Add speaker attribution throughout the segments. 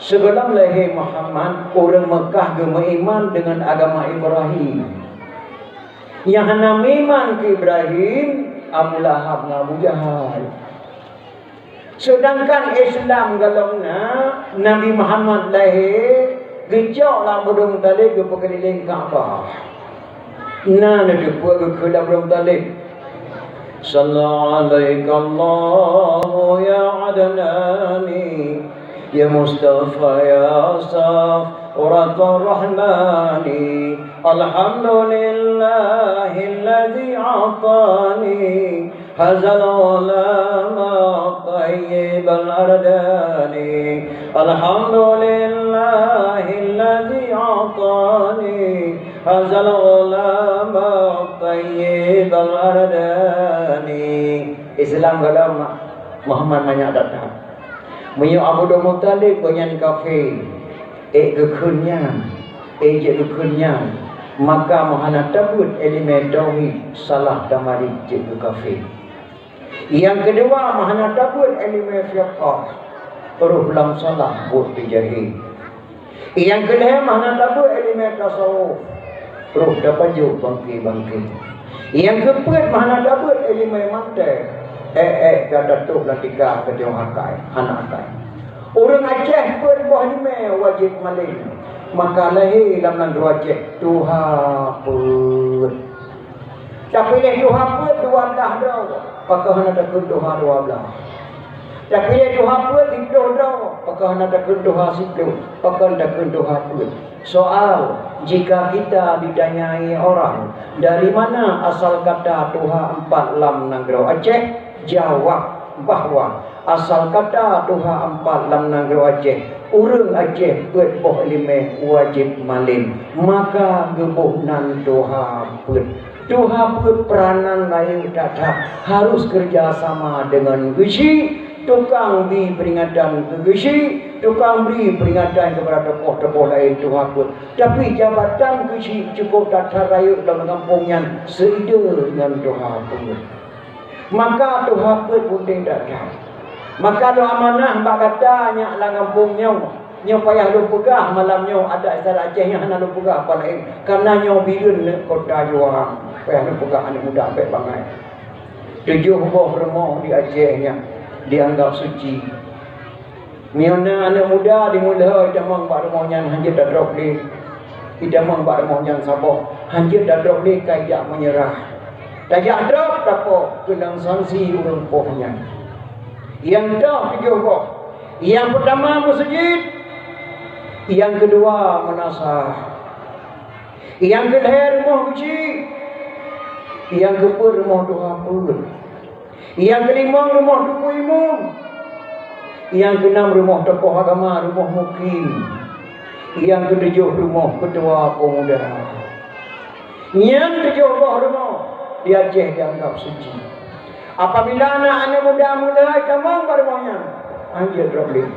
Speaker 1: Sebelum lahir Muhammad, orang Mekah beriman dengan agama Ibrahim. Yang hana iman ke Ibrahim, Abu Lahab dan Abu Jahal. Sedangkan Islam galaunya Nabi Muhammad lahir, gejoklah Burung Talib ke pekeliling Kaabah. Nah, ada buat ke Burung Talib. Sallallahu alaihi Allah ya Adnani, ya Mustafa ya Safratul Rahmani, alhamdulillahilladzi a'tani hazal ulama tayyibal ardani, alhamdulillahilladzi a'tani hazal ulama tayyibal ardani. Islam kalau Muhammad banyak datang. Menyu Abu Muttalib banyak kafir. Kekunyan, je kekunyan. Maka Muhammad tabut elemen tauhid salah damari je kafir. Yang kedua Muhammad tabut elemen fiqh. Ruh lam salah buat dijahil. Yang kedua Muhammad tabut elemen tasawuf. Ruh dapat jauh bangkit. Yang keempat Muhammad tabut elemen mantai. Kata tu latika ke jauh akai, anak akai. Orang Aceh pun buah lima wajib malik. Maka lahir dalam Aceh Tuhan pun. Tapi dia Tuhan pun 12 dah. Pakah nak takut Tuhan 12. Tapi dia Tuhan pun 10 dah. Pakah nak takut Tuhan 10. Pakah takut Tuhan pun. Soal, jika kita ditanyai orang, dari mana asal kata Tuhan 4 lam negara Aceh? Jawab bahawa asal kata Tuhan 4 lam negara Aceh, urang Aceh buat boh lima wajib malim. Maka gebuhnan Tuhan pun. Tuhan pun peranan lain datang harus kerjasama dengan Gusi. Tukang beri peringatan ke Gusi, tukang beri peringatan kepada tokoh-tokoh lain Tuhan pun. Tapi jabatan Gusi cukup datang raya dalam kampungnya seida dengan Tuhan pun. Maka Tuhan pun putih datang. Maka doa amanah mbak kata nyak lang kampungnya. Nyo payah lu pegah malamnya ada asal Aceh yang hana lu pegah apa lain. Karena nyo bilun kota juang. Payah lu pegah anak muda sampai bangai. 7 buah rumah di Acehnya dianggap suci. Miona anak muda dimulai idamang bak rumahnya hanjir dah drop di. Idamang bak rumahnya sabah. Hanjir dah drop di kajak menyerah. Kajak drop tapo kenang sanksi urang pohnya. Yang dah 7 buah. Yang pertama masjid. Yang kedua menasah. Yang kedua rumah kecil. Yang keempat rumah doa pun. Yang kelima rumah duku imam. Yang keenam rumah tokoh agama, rumah mukim. Yang ketujuh rumah ketua pemuda. Yang ketujuh rumah di Aceh dianggap suci. Apabila anak-anak muda mulai camang rumahnya, anjir problem.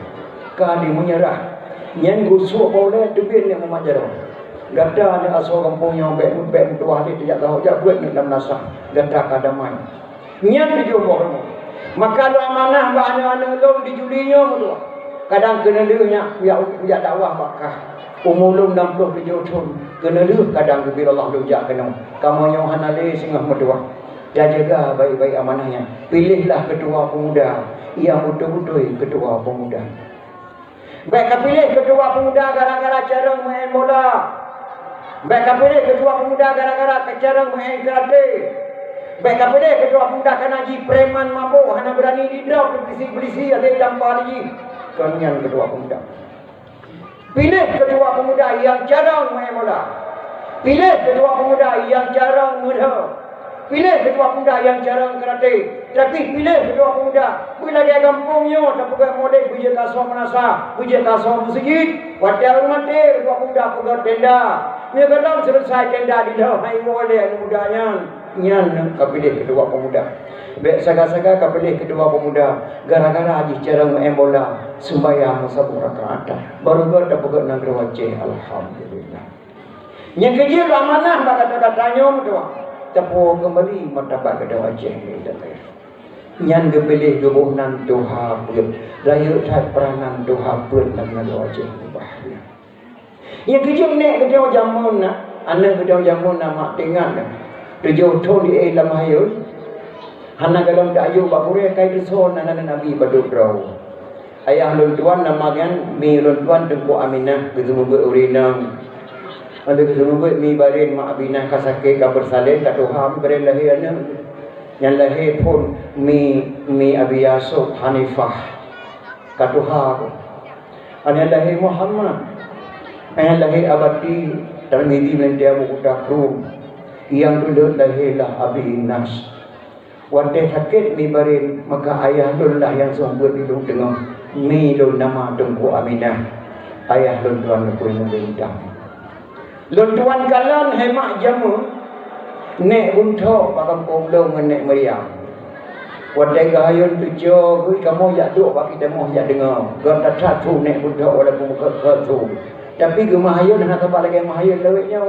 Speaker 1: Kali menyerah. Yang gusuk boleh tubin yang memajar. Gata ni asal kampungnya bek tua dia tidak tahu jak buat dalam nasah. Gata kadamai. Nyan tujuh orang. Maka doa amanah ba anak-anak long dijulinya tu. Kadang kena leunya ya dakwah bakah. Umulum 67 tahun. Kena leuh kadang bila Allah lujak kena. Kamu yang hanale singah medua. Dan jaga baik-baik amanahnya. Pilihlah ketua pemuda yang betul-betul ketua pemuda. Baik pilih ketua pemuda gara-gara cara main bola. Baik pilih ketua pemuda gara-gara cara main karate. Baik pilih ketua pemuda kena ji preman mabuk hanya berani di drop berisi-berisi ada dampar lagi. Kalian ketua pemuda. Pilih ketua pemuda yang jarang main bola. Pilih ketua pemuda yang jarang muda. Pilih ketua pemuda yang jarang karate. Tapi pilih ketua pemuda bila dia kampungnya tak pegang model puja kasar menasa, puja kasar masjid, wadah mati ketua pemuda pegang tenda. Dia kadang selesai tenda di dah hai boleh mudanya. Nyan kapilih ketua pemuda. Baik saga-saga kapilih ketua pemuda gara-gara haji jarang main bola sembahyang sabuk rakaat. Baru tak pegang negeri Aceh alhamdulillah. Yang kecil amanah kata-katanya betul. Tepuk kembali martabat kedua Aceh ni. Nyan gepilih gebuhnan Tuhan pun raya tak peranan Tuhan pun dengan wajah bahagia. Yang kejam nek kedau jamun nak anak kedau jamun nama tengah nak tujuh tahun di dalam hayat hana dalam dayu bakure kai duson anak Nabi badurau ayah lun tuan nama kan mi lun tuan tengku Aminah kesemua urinang ada kesemua mi barin mak Aminah kasake ka bersalin ka Tuhan barin lahir anak yang lahir pun mi Abi Yusuf Hanifah katuha yang lahir Muhammad yang lahir Abadi Termidi mendia budak rum yang dulu lahirlah Abi Inas wadai sakit mi barin maka ayah lun lah yang sumber hidup dengan mi lun nama Tengku Aminah ayah lun tuan pun membintang lun tuan kalan hemak jamu nek buntok bakam pomdong nek meriam wadai gayun tujuh kui kamu ya duk bagi demo ya dengar gata satu nek buntok walaupun ke tu tapi gemah hayun nak apa lagi mahayun lewetnya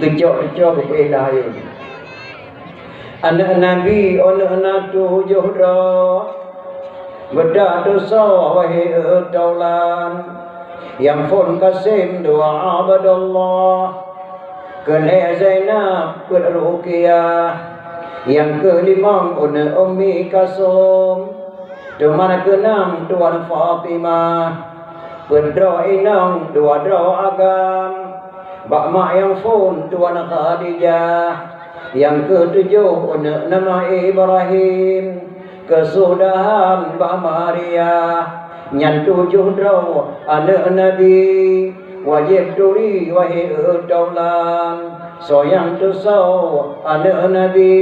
Speaker 1: gejok ke hayun anak Nabi anak tujuh dah bedah dosa wahai taulan yang pun kasim doa abadallah Kene Zainab Ruqyah yang kelima Ummi Kasum teman keenam Tuan Fatimah pedra inang dua dra agam bak mak yang pun Tuan Khadijah yang ketujuh nama Ibrahim kesudahan bak Maria yang tujuh dra anak Nabi wajib duri wahai daulan soyang tusau anak Nabi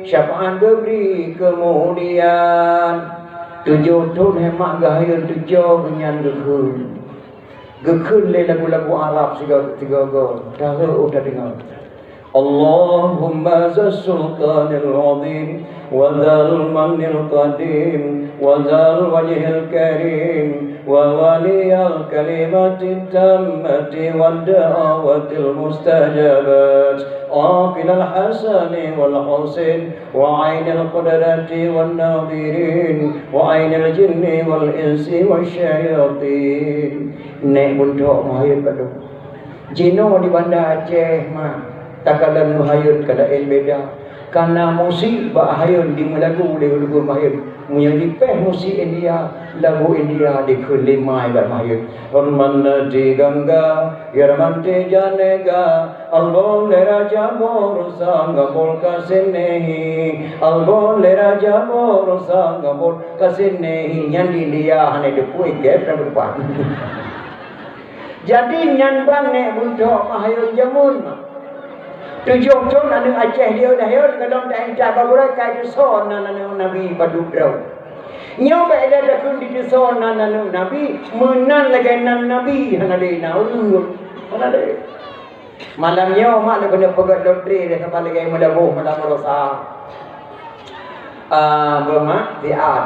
Speaker 1: syafaat beri kemudian tujuh tahun hemat gahayun tujuh kenyan gekun le lagu-lagu Arab tiga go tahu udah dengar Allahumma sultanil azim wa dzal manil qadim wa dzal wajhil karim وولي الكلمة التامة والدعوة المستجابات عاقل الحسن والحسين وعين القدرة والناظرين وعين الجن والإنس والشياطين nek buntok mahayun padu jino di Banda Aceh mah takalan mahayun kada beda karena musibah hayun di melagu lagu mahayun menjadi peh musik India lagu India di kelima ibarat mahayun Orman di Gangga Yarmante Janega Albon le Raja Bor Sangga Bol Kasenehi Albon le Raja Bor Sangga Bol Kasenehi yang di India hanya depui gap dan berpan jadi nyan bang nek buntok mahayun jamun tujuh tahun anak Aceh dia dah yon kalau dah entar bagurai kai son anak Nabi badudrau nyo ba ada dakun di son anak Nabi menan lagi nan Nabi hanade naul hanade malamnya mak nak kena pegat loteri dah sampai lagi melabuh malam rosa bermak diat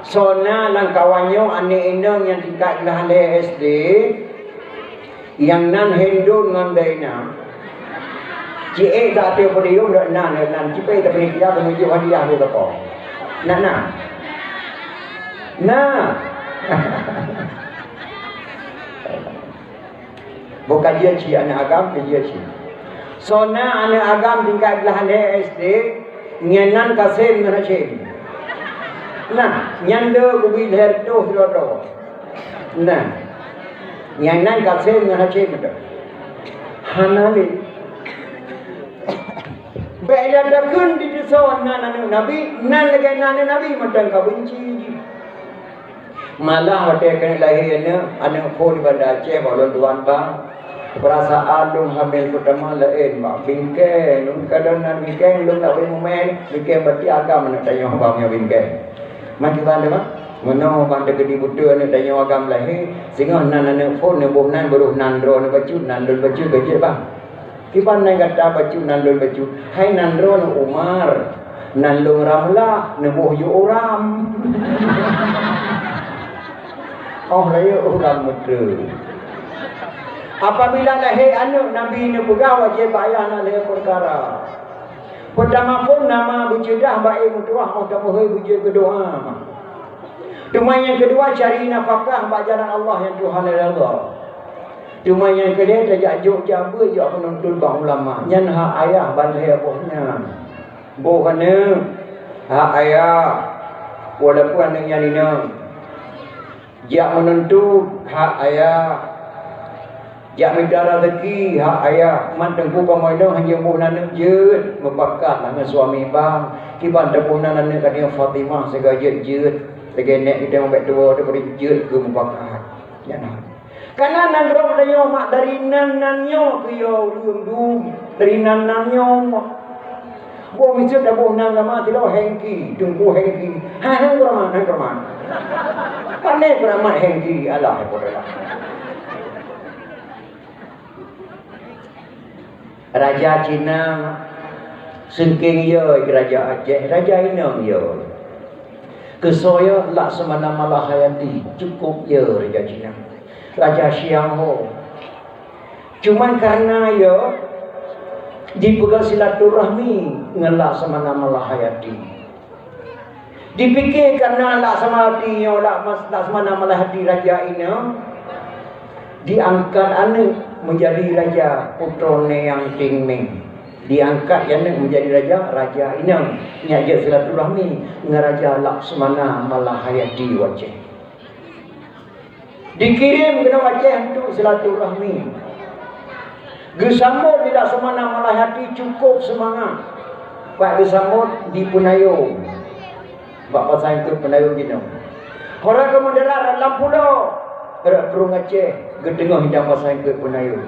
Speaker 1: sona lang kawanyo ane inong yang tingkat lahale SD yang nan Hindu ngandaina Cik tak ada podium dak nan cipai tak boleh dia menuju hadiah tu apa. Nah. Bukan dia ci anak agam dia ci. Sona anak agam tingkat belah SD nyanan kasen nacem. Nah, nyanda kubi leher tu sudah. Nah. Nyanan kasen nacem tu. Hanali Bela dakun di desa nan Nabi nan lagi nan Nabi macam kau benci malah ada kena lahirnya anak pun di Banda Aceh balon tuan bang perasaan dong hamil pertama lain mak bingkai dong kadang nan bingkai dong tak boleh momen bingkai berarti agam nak tanya bangnya bingkai macam mana mak Menau banda gedi buta nak tanya agam lahir sehingga nan anak pun nebuh nan baru nan dro nan baju gaji bang Kipan nai kata baju nandul baju. Hai nandron Umar, nandung Ramlah, nebuh yu orang. Oh raya orang muda. Apabila lahir anak Nabi ni pegawai wajib bayar nak lahir perkara. Pertama pun nama bercedah baik mutuah atau mohon bujuk berdoa. Cuma yang kedua cari nafkah bak jalan Allah yang Tuhan redha. Cuma yang kedua tajak juk jaga jak menuntut bang ulama. Nyan hak ayah balai bohnya. Bohana hak ayah walaupun anak yang ini jak menuntut hak ayah. Jak minta rezeki hak ayah man tengku pamoino hanya bohana jeut membakat dengan suami bang. Kiban tengkunan anak kania Fatimah segajet jeut. Segenek kita membek tua dia beri jeut ke membakat. Jangan. Karena nan rok danyo mak dari nan-nanyo ke yo dum dari nan-nanyo. Bo misut dah bo nan lama tidak hengki, tunggu hengki. Hang raman. Pandai beramat hengki Allah ya. Raja Cina sengking yo raja Aceh, raja Inang yo. Kesoya Laksamana Malahayati cukup yo raja Cina. Raja Siang Ho. Cuman karena yo dipegang silaturahmi dengan Laksamana Malahayati. Dipikir karena Laksamana Malahayati raja Inang diangkat anak menjadi raja putrane yang Tingming. Diangkat anak menjadi raja Inang. Nyajak silaturahmi dengan Raja Laksamana Malahayati Aceh. Dikirim ke Aceh untuk silaturahmi. Gesambut di Laksamana Malahayati cukup semangat. Pak gesambut di Punayong. Bapak saya ikut Punayong gini. Orang kemudian dalam pulau Kerung Aceh gedengah hidang pasal ke Punayong.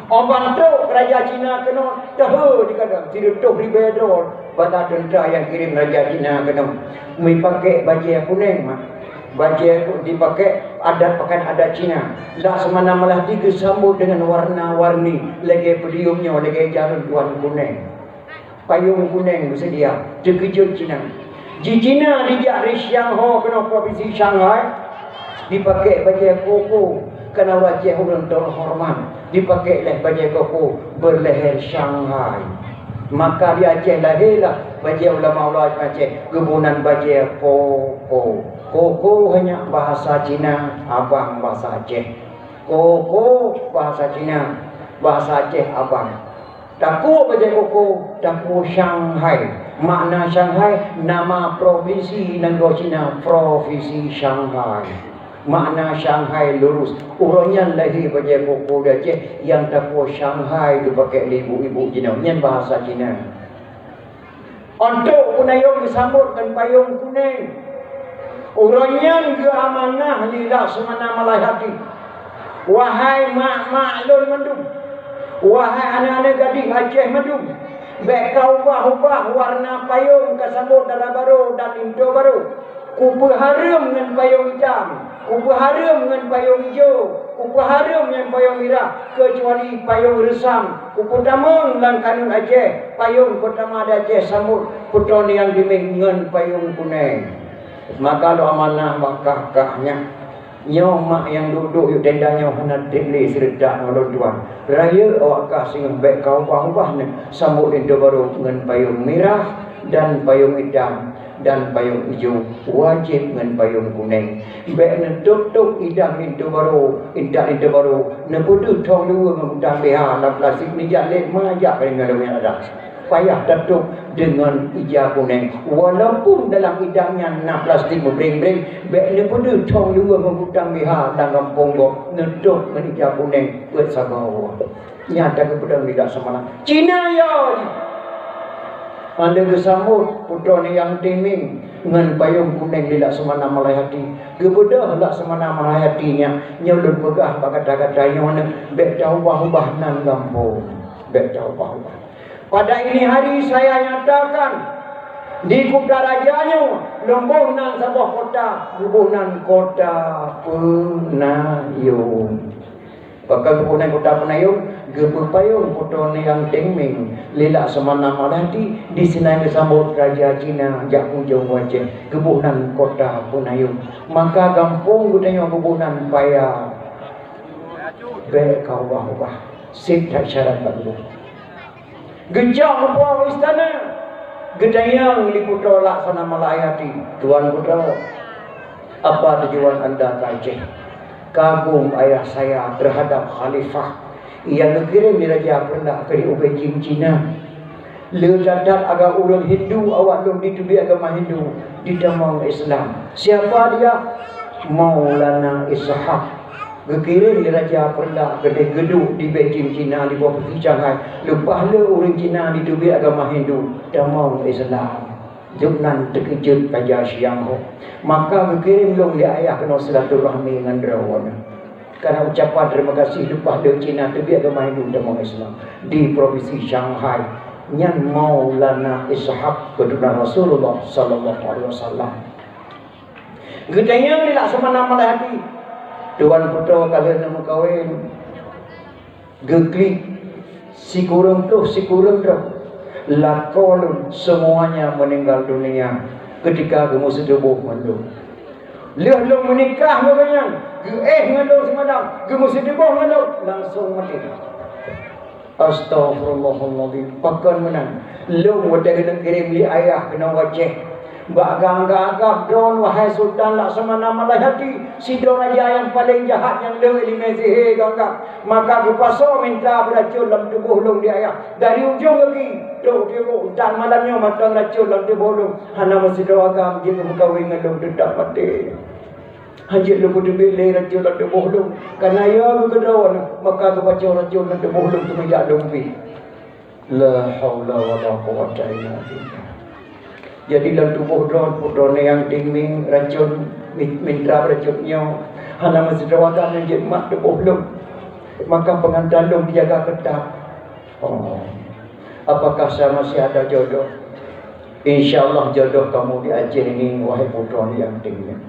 Speaker 1: Orang bantu Raja Cina kena tahu di kadang tidak tahu pribadi pada tentera yang kirim Raja Cina kena pakai baju yang kuning mak. Baju dipakai adat pakaian adat Cina. Laksamana Malahayati disambut dengan warna-warni lagi pediumnya lagi jalan tuan kuning. Payung kuning bersedia. Terkejut Cina. Di Cina dijak dari Shanghai kena provinsi Shanghai dipakai baju koko. Kerana wajah orang terhormat dipakai oleh baju koko berleher Shanghai. Maka di Aceh lahirlah baju ulama-ulama Aceh kebunan baju koko. Koko hanya bahasa Cina, abang bahasa Aceh. Koko bahasa Cina, bahasa Aceh abang. Taku baju koko, taku Shanghai. Makna Shanghai nama provinsi negara Cina, provinsi Shanghai. Makna Shanghai lurus. Urangnya lahir baju koko Aceh yang taku Shanghai dipakai oleh ibu-ibu Cina. Yang bahasa Cina. Untuk Punayong disambut dengan payung kuning. Urangnya ke amanah li Laksamana Malahayati. Wahai mak-mak lun mendung. Wahai anak-anak gadis Aceh mendung. Bek kau ubah-ubah warna payung kesambut darah baru dan Indo baru. Kupu harum dengan payung hitam. Kupu harum dengan payung hijau. Kupu harum dengan payung merah. Kecuali payung resam. Kupu tamung dalam kanun Aceh. Payung pertama ada Aceh sambut putra yang diming dengan payung kuning. Maka lo amanah kakaknya nyomak yang duduk di tendanya hana dili seredak nolong tuan. Raya awak kasih ngebek kau ubah-ubah ni sambut Indo baru dengan payung merah dan payung hitam dan payung hijau wajib dengan payung kuning. Bek ni tutup idang Indo baru, indah Indo baru. Nebudu tong dua mengundang beha dalam plastik ni jalik majak dengan yang ada. Payah tutup dengan hijau kuning. Walaupun dalam hidangnya nak plastik membering-bering, bek ni pun tong dua mengundang beha dalam ponggok nutup dengan hijau kuning buat sabawa. Nyata kepada tidak semana. Cina ya. Anda kesambut putra ni yang Tingming dengan payung kuning di Laksamana Malahayati. Kepada Laksamana Malahayatinya nyolong pegah kata-katanya mana bek ubah-ubah nan gampung. Bek ubah-ubah. Pada ini hari saya nyatakan di kota rajanya lembunan sebuah kota, lembunan kota Punayong. Bakal kepunan kota Punayong, gebur payung putra yang Tingming, lila Laksamana Malahayati di sini disambut Raja Cina jak ujung Aceh, kepunan kota Punayong. Maka kampung gudanya kepunan payah. Bek kau ubah-ubah. Sip tak syarat baru. Gejak buah istana. Gedayang li putra laksana malayati. Tuan putra, apa tujuan anda ke Aceh? Kagum ayah saya terhadap khalifah yang dikirim di Raja Perlah ke Ubejing Cina. Le dadat agak orang Hindu, awak belum ditubi agama Hindu di damang Islam. Siapa dia? Maulana Ishaq. Dikirim di Raja Perlah ke gedung di Beijing Cina di bawah Shanghai. Lepas le orang Cina ditubi agama Hindu damang Islam. Jumnan terkejut Raja Siang Ho. Maka berkirim long dia ayah kena silaturahmi dengan rawana. Karena ucapan terima kasih lepas dari Cina tu biar agama Hindu dan Islam di provinsi Shanghai. Nyan Maulana Ishaq keturunan Rasulullah sallallahu alaihi wasallam. Gedanya dilaksana malahati. Tuan putra kalian nama kawin. Geklik si kurang tu. Lakolun semuanya meninggal dunia ketika kamu sedebuh mendung. Lihat lo menikah makanya, ngelau semalam, kamu sedebuh mendung langsung mati. Astaghfirullahaladzim. Pakan menang. Lo muda kena kirim li ayah kena wajah. Bak gagap drone wahai Sultan Laksamana Malayhati, si raja yang paling jahat yang le ilmu sihir gagap. Maka berpuasa minta beracun dalam tubuh long dia ayah. Dari ujung lagi, dan malamnya matang racun dalam tubuh long. Hana masih doakan dia berkahwin dengan long tetap mati. Hajat lu pun bila racun dalam tubuh long. Karena ia berkedawan, maka kebaca racun dalam tubuh long tu menjak lumpi. La haula wa la quwwata illa billah. Jadi dalam tubuh drone yang tingming racun minta racunnya hana masih rawakan menjadi mak tubuh long. Maka pengantin long dijaga ketat. Apakah saya masih ada jodoh? InsyaAllah jodoh kamu di Aceh ini wahai putra yang tingming.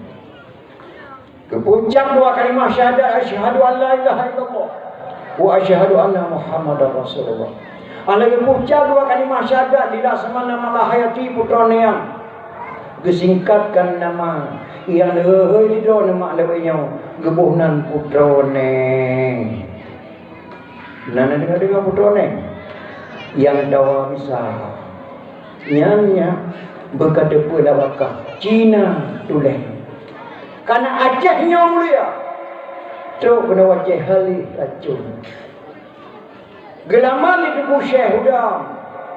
Speaker 1: Kepuncak dua kalimah syahadat, asyhadu an la ilaha illallah wa asyhadu anna Muhammadar Rasulullah. Alagi puncak dua kalimah syahadat dilaksanakan nama Lahayati putra Neang. Disingkatkan nama yang lehoi di dalam nama lewenya gebuhnan putra Neng. Nana dengar putra Neng yang dawa bisa nyanya berkata pula wakah Cina tuleh. Karena Acehnya mulia. Terus kena wajah halik racun. Gelaman itu Syekh Hudam.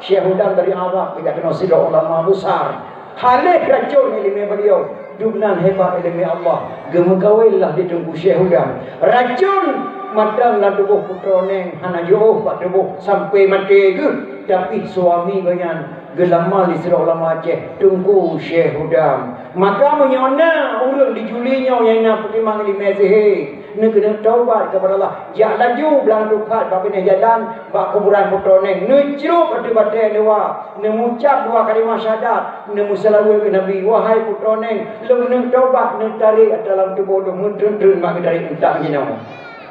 Speaker 1: Syekh Hudam dari Arab tidak kena sida ulama besar. Halik racun ilmu beliau. Dumnan hebat ilmu Allah. Gemegawailah ditunggu Syekh Hudam. Racun matang lah tubuh putra Neng. Hana jauh pak tubuh sampai mati ke. Tapi suami banyak gelaman di sida ulama Aceh. Tunggu Syekh Hudam. Maka menyona orang dijulinya yang nak terima ilmu sihir. Ni kena taubat kepada Allah. Jak laju belang tukat bab ni jalan bab kuburan putra Neng. Ni cerup batu-batu lewa. Ni mengucap dua kalimah syahadat. Ni musalawu ke Nabi, wahai putra Neng, lu ni taubat ni tarik dalam tubuh lu mudun mak dari entah nyinau.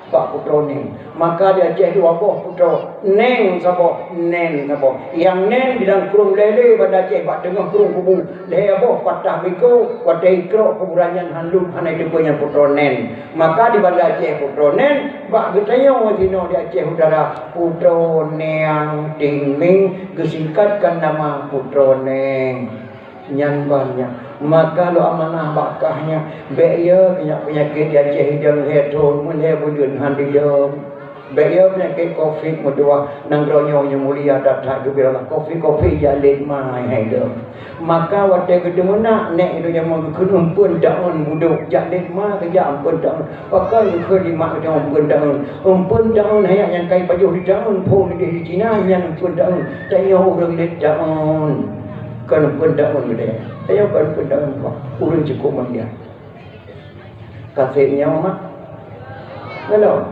Speaker 1: Bab putra Neng. Maka dia Aceh dua buah putra Neng sabo, Neng sabo. Yang Neng di dalam kurung lele pada Aceh bab tengah kurung kubu. Leher boh patah biko, wadai kro kuburannya handum hanai depunya putra Neng. Maka di Banda Aceh putra Neng, bak getanya wazino di Aceh Utara putra Neang Tingming gesingkatkan nama putra Neng. Yang banyak. Maka lo amanah bakahnya beya penyakit di Aceh hidang hetun mulai bujun handiyam. Beya penyakit covid medua nangronyo yang mulia datang gebiralah covid jalin mai haidam. Maka waktu ketemu nak nek itu yang mengkun pun daun buduk jalin ma kerja ampun daun. Pakai ke lima daun pun daun. Ampun daun hayak yang kai baju di daun pun di Cina yang pun daun. Tanya orang di daun. Kan pun daun gede. Saya kan pun daun kok. Urun cukup dia. Kasihnya mak. Kalau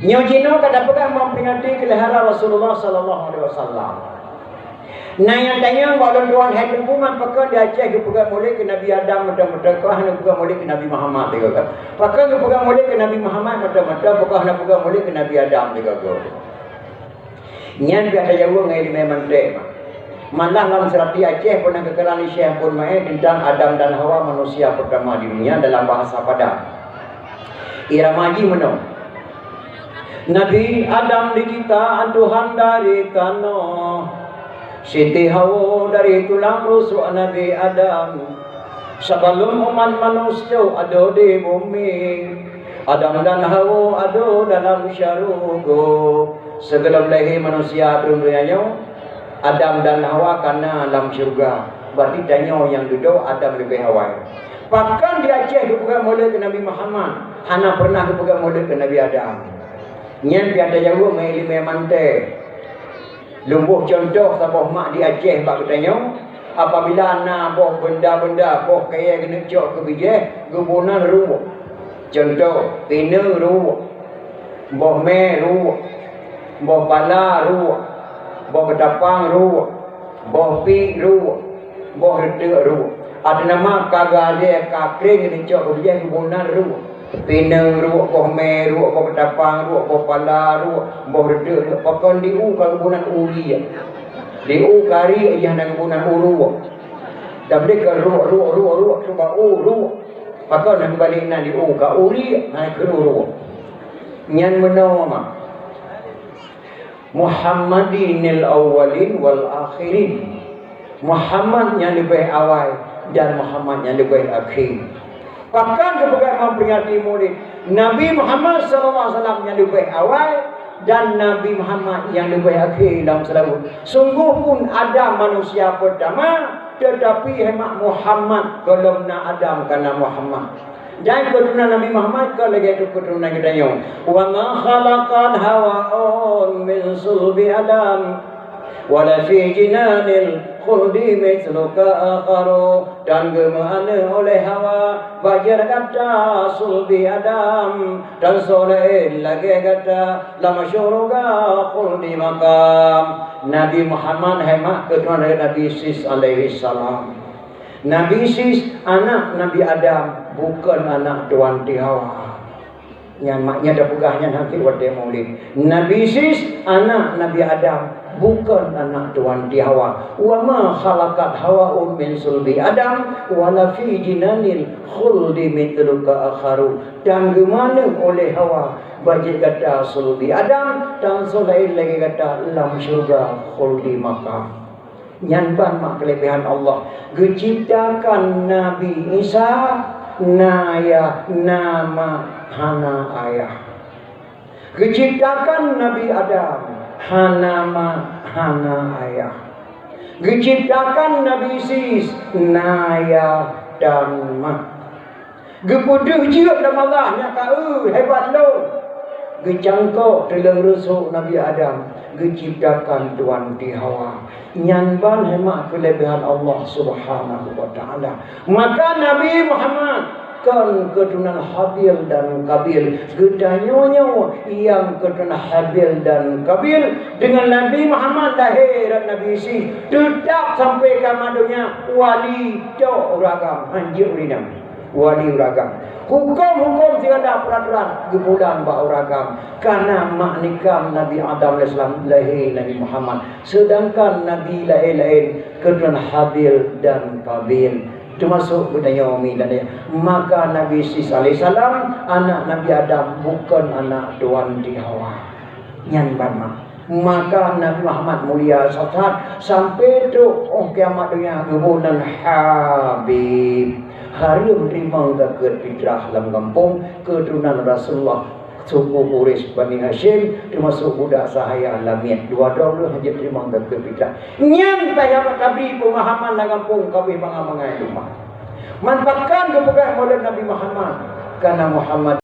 Speaker 1: Nyojino kada pegang memperingati kelahiran Rasulullah sallallahu alaihi wasallam. Nah yang tanya kalau tuan hai hubungan pakai di Aceh ke pegang mulai ke Nabi Adam macam-macam kau hanya pegang mulai ke Nabi Muhammad juga. Pakai ke pegang mulai ke Nabi Muhammad macam-macam pakai hanya pegang mulai ke Nabi Adam juga. Nyan biasa jauh ngai memang dek. Malah dalam serati Aceh pernah kekeran Syekh pun mai tentang Adam dan Hawa manusia pertama di dunia dalam bahasa Padang. irama haji menang. Nabi Adam diciptaan Tuhan dari tanah, Siti Hawa dari tulang rusuk Nabi Adam. Sebelum umat manusia ada di bumi, Adam dan Hawa ada dalam syurga. Sebelum lahir manusia dunianya, Adam dan Hawa karena dalam syurga. Berarti tanya yang duduk Adam lebih awal. Bahkan di Aceh dipegang mulai ke Nabi Muhammad, hana pernah dipegang mulai ke Nabi Adam. Nyen biada jauh mai lima mantai. Lumbuh contoh sabah mak di Aceh bak bertanya, apabila ana boh benda-benda boh kaya kena cok ke bijih, gubunan ruwak. Contoh, pina ruwak. Boh me ruwak. Boh pala ruwak. Boh ketapang ruwak. Boh pi ruwak. Boh retek ruwak. Ada nama kagade kakring kena cok ke bijih, gubunan ruwak. Pinang ruak, boh me ruak, boh ketapang ruak, boh pala ruak, boh redek ruak. Pakon diu kalau kebunan uri ya. Diu kari ayah nak kebunan uruak. Dan mereka ruak, cuba ruak. Pakon nak balik nak diu ka uri, nak ke ruak. Nyan menawama. Muhammadinil awwalin wal akhirin. Muhammad yang lebih awal dan Muhammad yang lebih akhir. Bahkan kepada memperingati maulid Nabi Muhammad SAW yang lebih awal dan Nabi Muhammad yang lebih akhir dalam selawat. Sungguh pun ada manusia pertama, tetapi hemat Muhammad kalau nak Adam karena Muhammad. Dan keturunan Nabi Muhammad kalau lagi itu keturunan kita yang wa ma khalaqan hawa'un min sulbi Adam wala fi jinanil khuldi mithluka akharu. Dan gemana oleh Hawa bajar kata sulbi Adam dan soleh lagi kata lama syurga khuldi makam. Nabi Muhammad hemat keturunan Nabi Sis alaihi salam. Nabi Sis anak Nabi Adam, bukan anak Tuan Ti Hawa. Yang maknya dah pegahnya nanti waktu maulid. Nabi Sis anak Nabi Adam, bukan anak Tuan Ti Hawa. Wa ma khalaqat Hawa'un min sulbi Adam wala fi jinanil khuldi mithluka akharu. Dan gimana oleh Hawa bagi kata sulbi Adam dan selain lagi kata lam syurga khuldi makam. Nyanban mak kelebihan Allah. Geciptakan Nabi Isa naya nama hana ayah. Geciptakan Nabi Adam hanama hana ayah. Geciptakan Nabi Sis naya dan mah. Gepuduh jiut dalam Allah nyaka hebat lo. Gecangkau telang rusuk Nabi Adam. Geciptakan Tuan Ti Hawa. Nyanban hemat kelebihan Allah Subhanahu wa ta'ala. Maka Nabi Muhammad kan keturunan Habil dan Kabil. Gedanya yang keturunan Habil dan Kabil dengan Nabi Muhammad lahir dan Nabi Isi tetap sampai ke madunya wali cok ragam anjir urinam wali ragam. Hukum-hukum tiada peraturan gebulan bau ragam. Karena mak nikam Nabi Adam AS lahir Nabi Muhammad. Sedangkan Nabi lain-lain keturunan Habil dan Kabil. Termasuk budaya Umi dan dia. Maka Nabi Isa AS anak Nabi Adam, bukan anak Tuan Ti Hawa. Yang mak. Maka Nabi Muhammad mulia saat sampai tu kiamat dunia gebulan Habib. Hari menerima zakat fitrah dalam kampung keturunan Rasulullah suku Quraisy Bani Hashim termasuk budak sahaya Lamiyah. Dua-dua hanya terima zakat fitrah. Nyen payah kabri pemahaman dalam kampung kabri pangamangai rumah. Manfaatkan kepegang oleh Nabi Muhammad karena Muhammad